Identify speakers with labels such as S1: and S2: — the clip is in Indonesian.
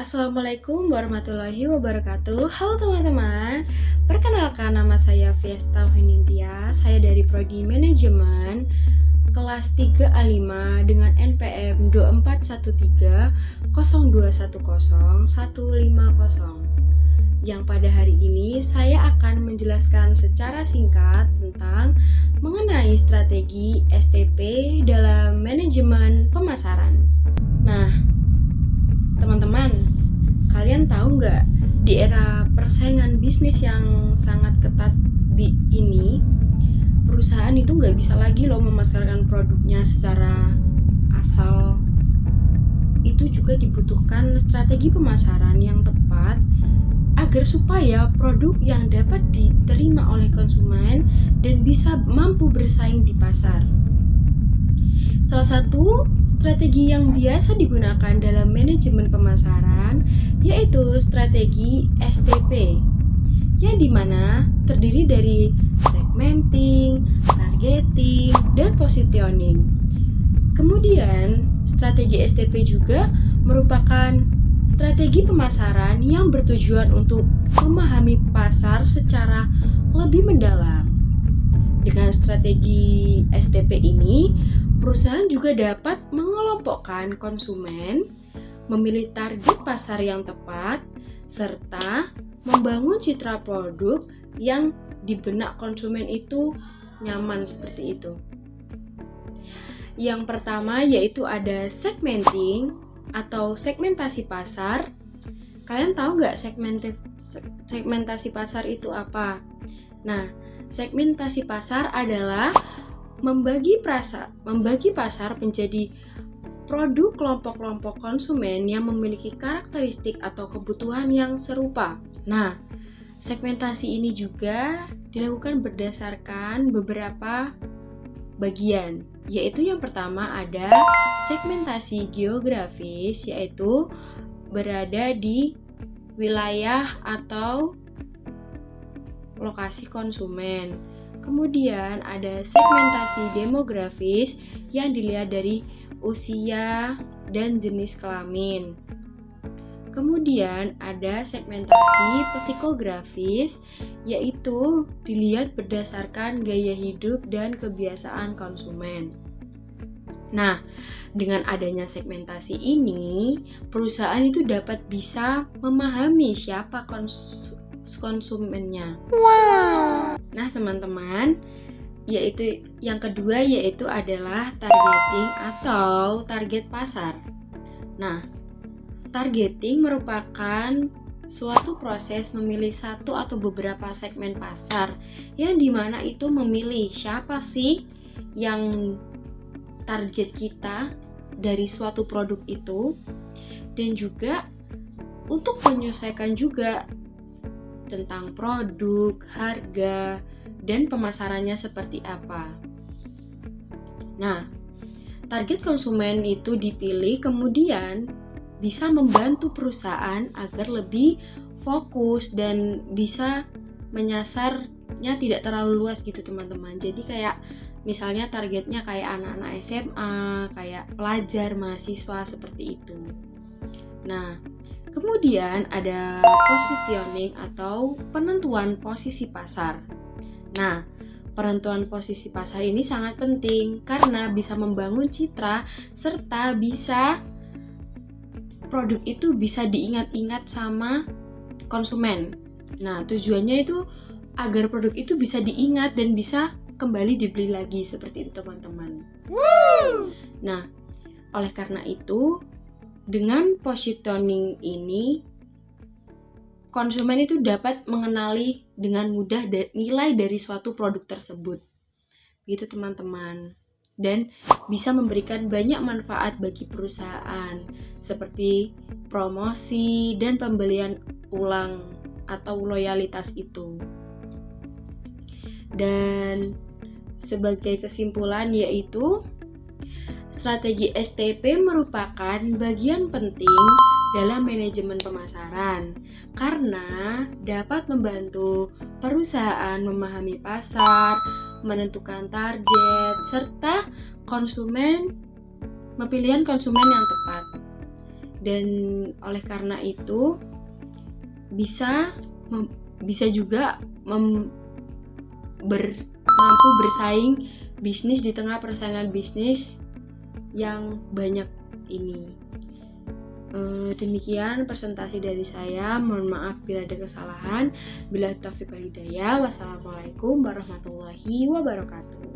S1: Assalamualaikum warahmatullahi wabarakatuh. Halo teman-teman, perkenalkan nama saya Fiesta Hunintia. Saya dari Prodi Manajemen kelas 3A5 dengan NPM 24130210150150. Yang pada hari ini saya akan menjelaskan secara singkat tentang mengenai strategi STP dalam manajemen pemasaran. Nah, teman-teman, kalian tahu nggak, di era persaingan bisnis yang sangat ketat ini, perusahaan itu nggak bisa lagi loh memasarkan produknya secara asal. Itu juga dibutuhkan strategi pemasaran yang tepat agar supaya produk yang dapat diterima oleh konsumen dan bisa mampu bersaing di pasar. Salah satu strategi yang biasa digunakan dalam manajemen pemasaran yaitu strategi STP, yang dimana terdiri dari segmenting, targeting, dan positioning. Kemudian, strategi STP juga merupakan strategi pemasaran yang bertujuan untuk memahami pasar secara lebih mendalam. Dengan strategi STP ini, perusahaan juga dapat mengelompokkan konsumen, memilih target pasar yang tepat, serta membangun citra produk yang di benak konsumen itu nyaman seperti itu. Yang pertama yaitu ada segmenting atau segmentasi pasar. Kalian tahu nggak segmentasi pasar itu apa? Nah, segmentasi pasar adalah membagi pasar menjadi produk kelompok-kelompok konsumen yang memiliki karakteristik atau kebutuhan yang serupa. Nah, segmentasi ini juga dilakukan berdasarkan beberapa bagian, yaitu yang pertama ada segmentasi geografis, yaitu berada di wilayah atau lokasi konsumen. Kemudian ada segmentasi demografis yang dilihat dari usia dan jenis kelamin. Kemudian ada segmentasi psikografis, yaitu dilihat berdasarkan gaya hidup dan kebiasaan konsumen. Nah, dengan adanya segmentasi ini, perusahaan itu dapat bisa memahami siapa konsumennya. Wow. Nah, teman-teman, yaitu yang kedua yaitu adalah targeting atau target pasar. Nah, targeting merupakan suatu proses memilih satu atau beberapa segmen pasar yang dimana itu memilih siapa sih yang target kita dari suatu produk itu, dan juga untuk menyesuaikan juga tentang produk, harga, dan pemasarannya seperti apa. Nah, target konsumen itu dipilih kemudian bisa membantu perusahaan agar lebih fokus dan bisa menyasarnya tidak terlalu luas gitu teman-teman. Jadi kayak misalnya targetnya kayak anak-anak SMA, kayak pelajar, mahasiswa seperti itu. Nah, kemudian ada positioning atau penentuan posisi pasar. Nah, penentuan posisi pasar ini sangat penting karena bisa membangun citra serta bisa produk itu bisa diingat-ingat sama konsumen. Nah, tujuannya itu agar produk itu bisa diingat dan bisa kembali dibeli lagi seperti itu teman-teman. Nah, oleh karena itu dengan positioning ini, konsumen itu dapat mengenali dengan mudah nilai dari suatu produk tersebut. Gitu teman-teman. Dan bisa memberikan banyak manfaat bagi perusahaan seperti promosi dan pembelian ulang atau loyalitas itu. Dan sebagai kesimpulan yaitu strategi STP merupakan bagian penting dalam manajemen pemasaran karena dapat membantu perusahaan memahami pasar, menentukan target, serta pilihan konsumen yang tepat. dan oleh karena itu bisa juga mampu bersaing bisnis di tengah persaingan bisnis yang banyak ini. Demikian presentasi dari saya. Mohon maaf bila ada kesalahan. Billahi taufiq wal hidayah. Wassalamualaikum warahmatullahi wabarakatuh.